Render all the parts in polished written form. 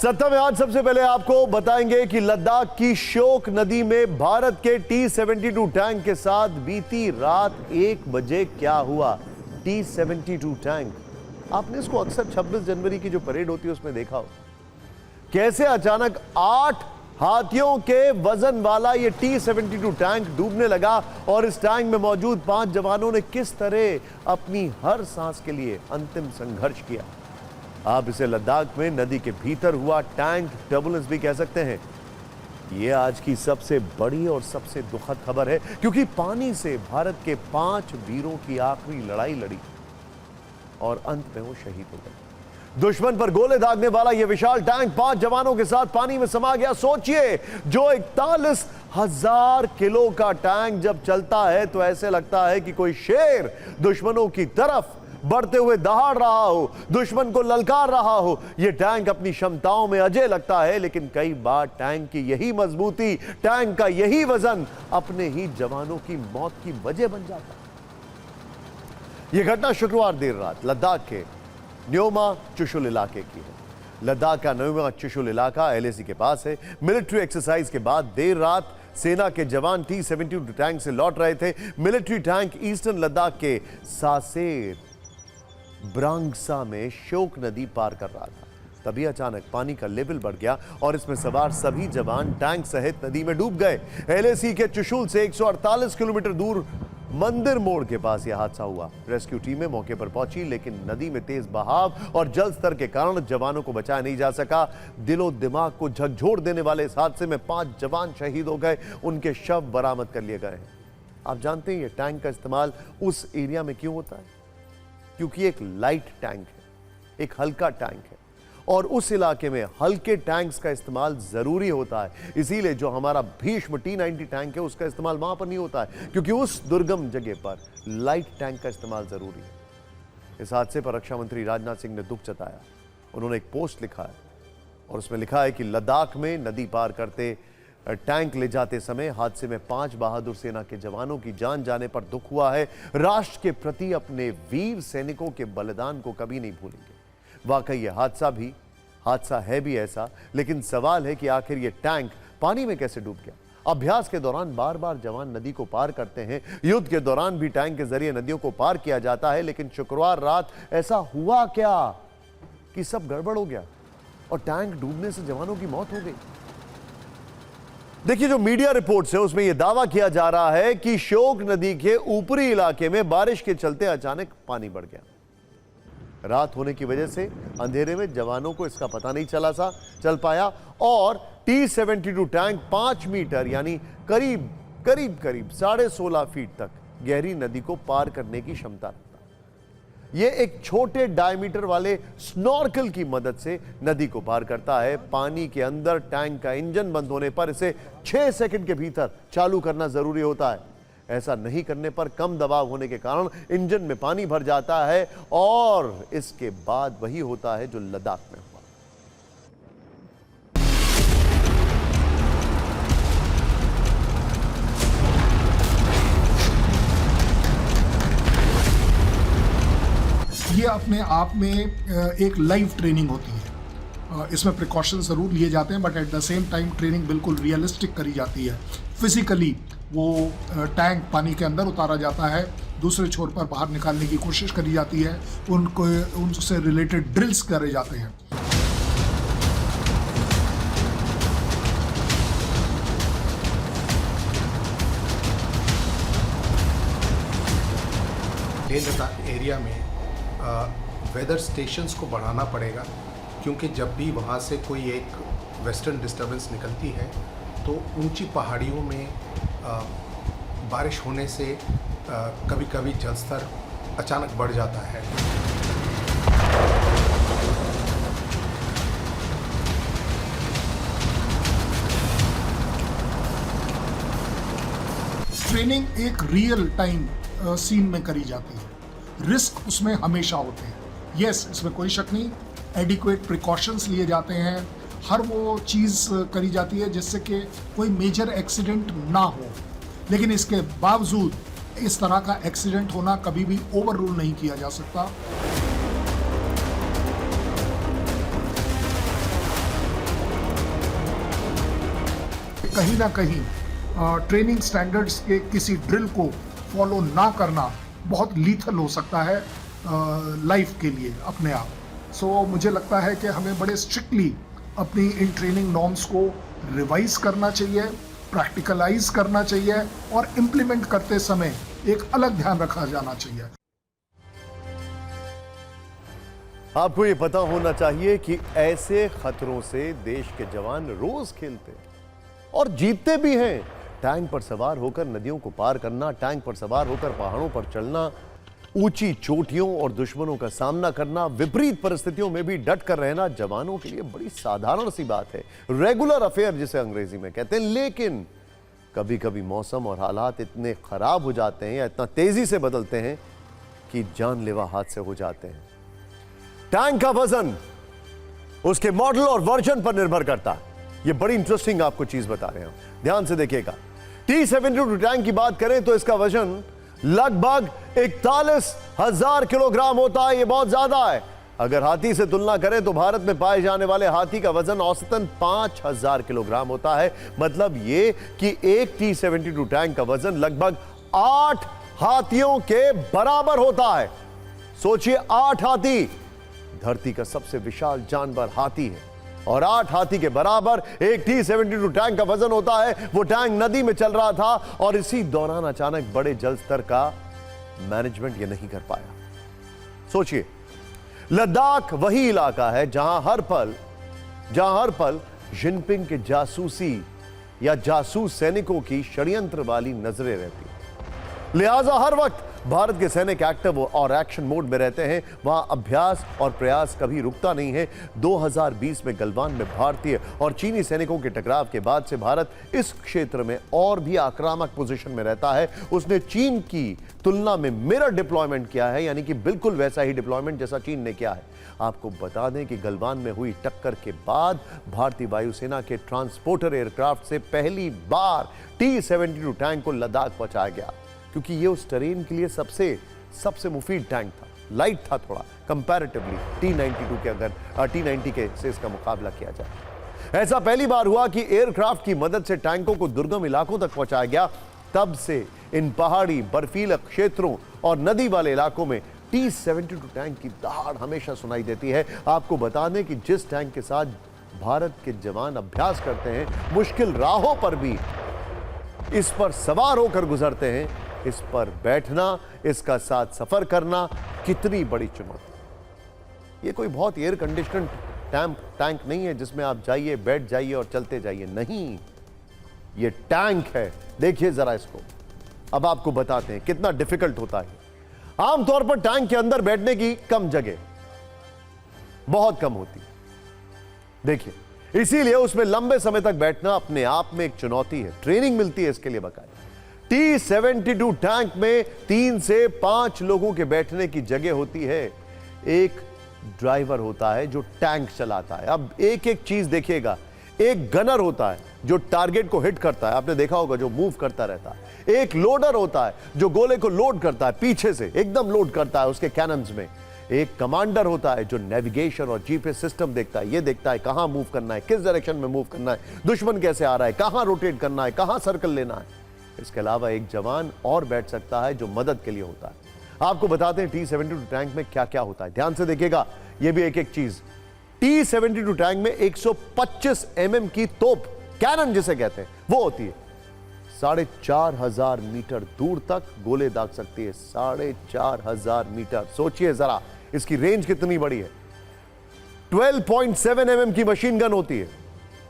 सत्ता में आज सबसे पहले आपको बताएंगे कि लद्दाख की श्योक नदी में भारत के T-72 टैंक के साथ बीती रात 1 बजे क्या हुआ। T-72 टैंक, आपने इसको अक्सर 26 जनवरी की जो परेड होती है उसमें देखा हो। कैसे अचानक 8 हाथियों के वजन वाला ये T-72 टैंक डूबने लगा और इस टैंक में मौजूद 5 जवानों ने किस तरह अपनी हर सांस के लिए अंतिम संघर्ष किया। आप इसे लद्दाख में नदी के भीतर हुआ टैंक टर्बुलेंस भी कह सकते हैं। यह आज की सबसे बड़ी और सबसे दुखद खबर है, क्योंकि पानी से भारत के 5 वीरों की आखिरी लड़ाई लड़ी और अंत में वो शहीद हो गए। दुश्मन पर गोले दागने वाला यह विशाल टैंक 5 जवानों के साथ पानी में समा गया। सोचिए, जो 41,000 किलो का टैंक जब चलता है तो ऐसे लगता है कि कोई शेर दुश्मनों की तरफ बढ़ते हुए दहाड़ रहा हो, दुश्मन को ललकार रहा हो। यह टैंक अपनी क्षमताओं में अजय लगता है, लेकिन कई बार टैंक की यही मजबूती, टैंक का यही वजन अपने ही जवानों की मौत की वजह बन जाता है। यह घटना शुक्रवार देर रात लद्दाख के न्योमा चुशुल इलाके की है। लद्दाख का न्योमा चुशुल इलाका LAC के पास है। मिलिट्री एक्सरसाइज के बाद देर रात सेना के जवान T-72 टैंक से लौट रहे थे। मिलिट्री टैंक ईस्टर्न लद्दाख के सासेर ब्रांगसा में श्योक नदी पार कर रहा था। तभी अचानक पानी का लेवल बढ़ गया और इसमें सवार सभी जवान टैंक सहित नदी में डूब गए। LAC के चुशुल से 148 किलोमीटर दूर मंदिर मोड़ के पास यह हादसा हुआ। रेस्क्यू टीमें मौके पर पहुंची, लेकिन नदी में तेज बहाव और जल स्तर के कारण जवानों को बचाया नहीं जा सका। दिलो दिमाग को झकझोर देने वाले इस हादसे में 5 जवान शहीद हो गए। उनके शव बरामद कर लिए गए हैं। आप जानते हैं ये टैंक का इस्तेमाल उस एरिया में क्यों होता है? क्योंकि एक लाइट टैंक है, एक हल्का टैंक है, और उस इलाके में हल्के टैंक्स का इस्तेमाल जरूरी होता है। इसीलिए जो हमारा भीष्म T-90 टैंक है उसका इस्तेमाल वहां पर नहीं होता है, क्योंकि उस दुर्गम जगह पर लाइट टैंक का इस्तेमाल जरूरी है। इस हादसे पर रक्षा मंत्री राजनाथ सिंह ने दुख जताया। उन्होंने एक पोस्ट लिखा है और उसमें लिखा है कि लद्दाख में नदी पार करते टैंक ले जाते समय हादसे में 5 बहादुर सेना के जवानों की जान जाने पर दुख हुआ है। राष्ट्र के प्रति अपने वीर सैनिकों के बलिदान को कभी नहीं भूलेंगे। वाकई यह हादसा है भी ऐसा, लेकिन सवाल है कि आखिर यह टैंक पानी में कैसे डूब गया। अभ्यास के दौरान बार बार जवान नदी को पार करते हैं। युद्ध के दौरान भी टैंक के जरिए नदियों को पार किया जाता है, लेकिन शुक्रवार रात ऐसा हुआ क्या कि सब गड़बड़ हो गया और टैंक डूबने से जवानों की मौत हो गई। देखिए, जो मीडिया रिपोर्ट्स है उसमें यह दावा किया जा रहा है कि श्योक नदी के ऊपरी इलाके में बारिश के चलते अचानक पानी बढ़ गया। रात होने की वजह से अंधेरे में जवानों को इसका पता नहीं चल पाया और T-72 टैंक 5 मीटर यानी करीब 16.5 फीट तक गहरी नदी को पार करने की क्षमता रखता है। यह एक छोटे डायमीटर वाले स्नॉर्कल की मदद से नदी को पार करता है। पानी के अंदर टैंक का इंजन बंद होने पर इसे 6 सेकंड के भीतर चालू करना जरूरी होता है। ऐसा नहीं करने पर कम दबाव होने के कारण इंजन में पानी भर जाता है और इसके बाद वही होता है जो लद्दाख में हुआ। ये अपने आप में एक लाइव ट्रेनिंग होती है। इसमें प्रिकॉशन ज़रूर लिए जाते हैं, but at the same time training बिल्कुल रियलिस्टिक करी जाती है। फिजिकली वो टैंक पानी के अंदर उतारा जाता है, दूसरे छोर पर बाहर निकालने की कोशिश करी जाती है, उनसे रिलेटेड ड्रिल्स करे जाते हैं। लेह लद्दाख एरिया में वेदर स्टेशंस को बढ़ाना पड़ेगा, क्योंकि जब भी वहाँ से कोई एक वेस्टर्न डिस्टर्बेंस निकलती है तो ऊंची पहाड़ियों में बारिश होने से कभी कभी जल स्तर अचानक बढ़ जाता है। ट्रेनिंग एक रियल टाइम सीन में करी जाती है। रिस्क उसमें हमेशा होते हैं। यस, इसमें कोई शक नहीं। एडिक्वेट प्रिकॉशंस लिए जाते हैं, हर वो चीज़ करी जाती है जिससे कि कोई मेजर एक्सीडेंट ना हो, लेकिन इसके बावजूद इस तरह का एक्सीडेंट होना कभी भी ओवर रूल नहीं किया जा सकता। कहीं ना कहीं ट्रेनिंग स्टैंडर्ड्स के किसी ड्रिल को फॉलो ना करना बहुत लीथल हो सकता है लाइफ के लिए अपने आप। सो मुझे लगता है कि हमें बड़े स्ट्रिक्टली अपनी इन ट्रेनिंग नॉर्म्स को रिवाइज करना चाहिए, प्रैक्टिकलाइज करना चाहिए और इम्प्लीमेंट करते समय एक अलग ध्यान रखा जाना चाहिए। आपको ये पता होना चाहिए कि ऐसे खतरों से देश के जवान रोज खेलते हैं और जीतते भी हैं। टैंक पर सवार होकर नदियों को पार करना, टैंक पर सवार होकर पहाड़ों पर चलना, ऊंची चोटियों और दुश्मनों का सामना करना, विपरीत परिस्थितियों में भी डट कर रहना जवानों के लिए बड़ी साधारण सी बात है, रेगुलर अफेयर जिसे अंग्रेजी में कहते हैं। लेकिन कभी कभी मौसम और हालात इतने खराब हो जाते हैं या इतना तेजी से बदलते हैं कि जानलेवा हादसे हो जाते हैं। टैंक का वजन उसके मॉडल और वर्जन पर निर्भर करता है। यह बड़ी इंटरेस्टिंग आपको चीज बता रहे हैं, ध्यान से देखिएगा। T-72 टैंक की बात करें तो इसका वजन लगभग 41,000 किलोग्राम होता है। यह बहुत ज्यादा है। अगर हाथी से तुलना करें तो भारत में पाए जाने वाले हाथी का वजन औसतन 5,000 किलोग्राम होता है। मतलब यह कि एक T-72 टैंक का वजन लगभग 8 हाथियों के बराबर होता है। सोचिए, 8 हाथी, धरती का सबसे विशाल जानवर हाथी है और 8 हाथी के बराबर एक T-72 टैंक का वजन होता है। वो टैंक नदी में चल रहा था और इसी दौरान अचानक बड़े जल स्तर का मैनेजमेंट ये नहीं कर पाया। सोचिए, लद्दाख वही इलाका है जहां हर पल जिनपिंग के जासूसी या जासूस सैनिकों की षड्यंत्र वाली नजरें रहती हैं। लिहाजा हर वक्त भारत के सैनिक एक्टिव और एक्शन मोड में रहते हैं। वहां अभ्यास और प्रयास कभी रुकता नहीं है। 2020 में गलवान में भारतीय और चीनी सैनिकों के टकराव के बाद से भारत इस क्षेत्र में और भी आक्रामक पोजीशन में रहता है। उसने चीन की तुलना में मिरर डिप्लॉयमेंट किया है, यानी कि बिल्कुल वैसा ही डिप्लॉयमेंट जैसा चीन ने किया है। आपको बता दें कि गलवान में हुई टक्कर के बाद भारतीय वायुसेना के ट्रांसपोर्टर एयरक्राफ्ट से पहली बार T-72 टैंक को लद्दाख पहुंचाया गया, क्योंकि ये उस टेरेन के लिए सबसे मुफीद टैंक था। लाइट था थोड़ा कंपैरेटिवली T-92 के, अगर T-90 के से इसका मुकाबला किया जाए। ऐसा पहली बार हुआ कि एयरक्राफ्ट की मदद से टैंकों को दुर्गम इलाकों तक पहुंचाया गया। तब से इन पहाड़ी बर्फीले क्षेत्रों और नदी वाले इलाकों में T-72 टैंक की दहाड़ हमेशा सुनाई देती है। आपको बता दें कि जिस टैंक के साथ भारत के जवान अभ्यास करते हैं, मुश्किल राहों पर भी इस पर सवार होकर गुजरते हैं। इस पर बैठना, इसका साथ सफर करना कितनी बड़ी चुनौती। ये कोई बहुत एयर कंडीशनड टैंक नहीं है जिसमें आप जाइए, बैठ जाइए और चलते जाइए। नहीं, ये टैंक है। देखिए जरा इसको। अब आपको बताते हैं कितना डिफिकल्ट होता है। आमतौर पर टैंक के अंदर बैठने की कम जगह, बहुत कम होती है। देखिए, इसीलिए उसमें लंबे समय तक बैठना अपने आप में एक चुनौती है। ट्रेनिंग मिलती है इसके लिए बकायदा। T-72 टैंक में 3 से 5 लोगों के बैठने की जगह होती है। एक ड्राइवर होता है जो टैंक चलाता है। अब एक एक चीज देखिएगा। एक गनर होता है जो टारगेट को हिट करता है, आपने देखा होगा, जो मूव करता रहता है। एक लोडर होता है जो गोले को लोड करता है, पीछे से एकदम लोड करता है उसके कैनन्स में। एक कमांडर होता है जो नेविगेशन और जीपीएस सिस्टम देखता है। ये देखता है कहां मूव करना है, किस डायरेक्शन में मूव करना है, दुश्मन कैसे आ रहा है, कहां रोटेट करना है, कहां सर्कल लेना है। इसके अलावा एक जवान और बैठ सकता है जो मदद के लिए होता है। आपको बताते हैं T-72 टैंक में क्या क्या होता है। ध्यान से देखिएगा, ये भी एक एक चीज। T-72 टैंक में 125 mm की तोप, कैनन जिसे कहते हैं, वो होती है। 4,500 मीटर दूर तक गोले दाग सकती है। 4,500 मीटर। सोचिए जरा इसकी रेंज कितनी बड़ी है। 12.7 mm की मशीन गन होती है,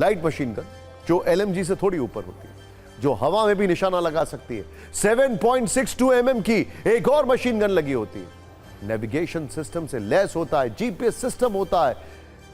लाइट मशीन गन, जो LMG से थोड़ी ऊपर होती है, जो हवा में भी निशाना लगा सकती है। 7.62 mm की एक और मशीन गन लगी होती है। नेविगेशन सिस्टम से लैस होता है, जीपीएस सिस्टम होता है।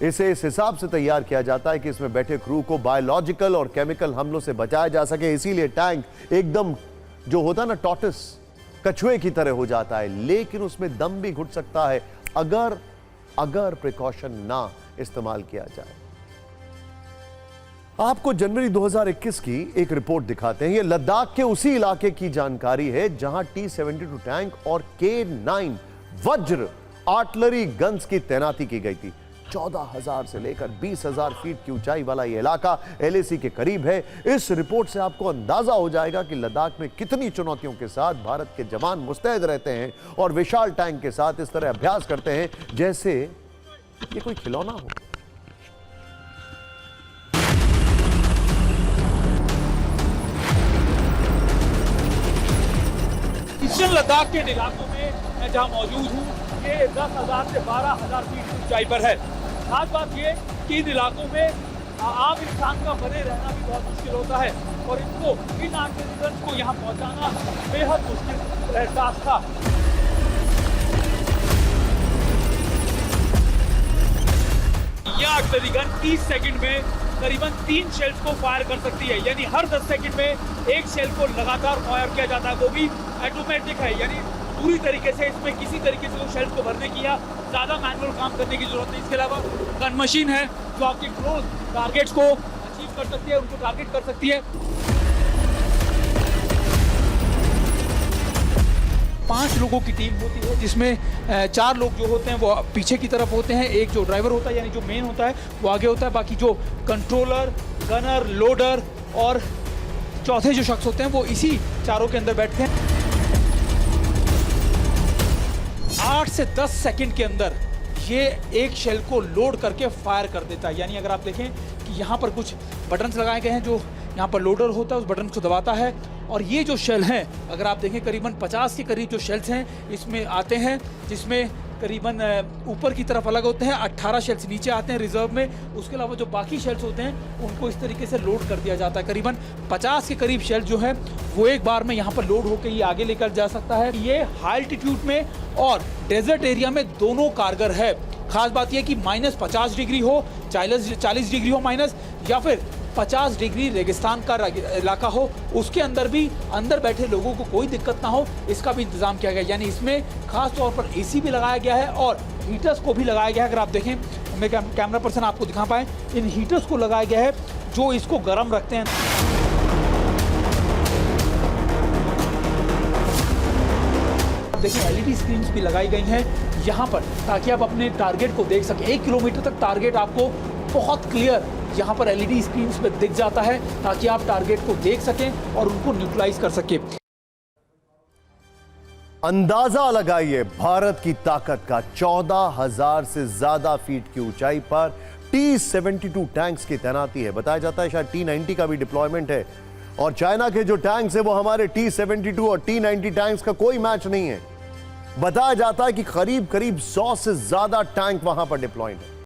इसे इस हिसाब से तैयार किया जाता है कि इसमें बैठे क्रू को बायोलॉजिकल और केमिकल हमलों से बचाया जा सके। इसीलिए टैंक एकदम जो होता है ना, टॉर्टोइस, कछुए की तरह हो जाता है। लेकिन उसमें दम भी घुट सकता है अगर प्रिकॉशन ना इस्तेमाल किया जाए। आपको जनवरी 2021 की एक रिपोर्ट दिखाते हैं। यह लद्दाख के उसी इलाके की जानकारी है जहां T-72 टैंक और K9 वज्र आर्टिलरी गन्स की तैनाती की गई थी। 14,000 से लेकर 20,000 फीट की ऊंचाई वाला यह इलाका LAC के करीब है। इस रिपोर्ट से आपको अंदाजा हो जाएगा कि लद्दाख में कितनी चुनौतियों के साथ भारत के जवान मुस्तैद रहते हैं और विशाल टैंक के साथ इस तरह अभ्यास करते हैं जैसे ये कोई खिलौना हो। ईस्टर्न लद्दाख के इलाकों में मैं जहां मौजूद हूं, ये 10,000 से 12,000 फीट की ऊंचाई पर है। खास बात ये कि इन इलाकों में आम इंसान का बने रहना भी बहुत मुश्किल होता है और इनको इन आर्टिलर्स को यहाँ पहुँचाना बेहद मुश्किल एहसास था। यह आर्टिलरी 30 सेकंड में करीबन 3 शेल्स को फायर कर सकती है, यानी हर 10 सेकंड में एक शेल को लगातार फायर किया जाता है। वो भी ऑटोमेटिक है, यानी पूरी तरीके से इसमें किसी तरीके से शेल्स को भरने की या ज़्यादा मैनुअल काम करने की जरूरत नहीं। इसके अलावा गन मशीन है जो आपके क्लोज टारगेट्स को अचीव कर सकती है, उनको टारगेट कर सकती है। 5 लोगों की टीम होती है जिसमें 4 लोग जो होते हैं वो पीछे की तरफ होते हैं, एक जो ड्राइवर होता है यानी जो मेन होता है वो आगे होता है, बाकी जो कंट्रोलर, गनर, लोडर और चौथे जो शख्स होते हैं वो इसी चारों के अंदर बैठते हैं। 8 से 10 सेकंड के अंदर ये एक शेल को लोड करके फायर कर देता है। यानी अगर आप देखें कि यहाँ पर कुछ बटन्स लगाए गए हैं, जो यहाँ पर लोडर होता है उस बटन को दबाता है और ये जो शेल हैं अगर आप देखें करीबन 50 के करीब जो शेल्स हैं इसमें आते हैं, जिसमें करीबन ऊपर की तरफ अलग होते हैं, 18 शेल्स नीचे आते हैं रिजर्व में। उसके अलावा जो बाकी शेल्स होते हैं उनको इस तरीके से लोड कर दिया जाता है। करीबन 50 के करीब शेल जो है वो एक बार में यहाँ पर लोड होकर ये आगे लेकर जा सकता है। ये हाई एल्टीट्यूड में और डेजर्ट एरिया में दोनों कारगर है। खास बात यह कि -50 डिग्री हो, 40 डिग्री हो माइनस, या फिर 50 डिग्री रेगिस्तान का इलाका हो, उसके अंदर भी अंदर बैठे लोगों को कोई दिक्कत ना हो, इसका भी इंतजाम किया गया। यानी इसमें खास तौर पर AC भी लगाया गया है और हीटर्स को भी लगाया गया है। अगर आप देखें, मैं कैमरा पर्सन आपको दिखा पाए, इन हीटर्स को लगाया गया है जो इसको गर्म रखते हैं। देखिए LED स्क्रीन्स भी लगाई गई हैं यहाँ पर ताकि आप अपने टारगेट को देख सकें। 1 किलोमीटर तक टारगेट आपको बहुत क्लियर यहाँ पर LED स्क्रीन्स पे दिख जाता है ताकि आप टारगेट को देख सकें और उनको न्यूट्रलाइज कर सकें। अंदाजा लगाइए भारत की ताकत का। 14,000 से ज्यादा फीट की ऊंचाई पर T-72 टैंक्स की तैनाती है। बताया जाता है शायद T-90 का भी डिप्लॉयमेंट है और चाइना के जो टैंक्स है वो हमारे T-72 और T-90 टैंक्स का कोई मैच नहीं है। बताया जाता है कि करीब 100 से ज्यादा टैंक वहां पर डिप्लॉयड है।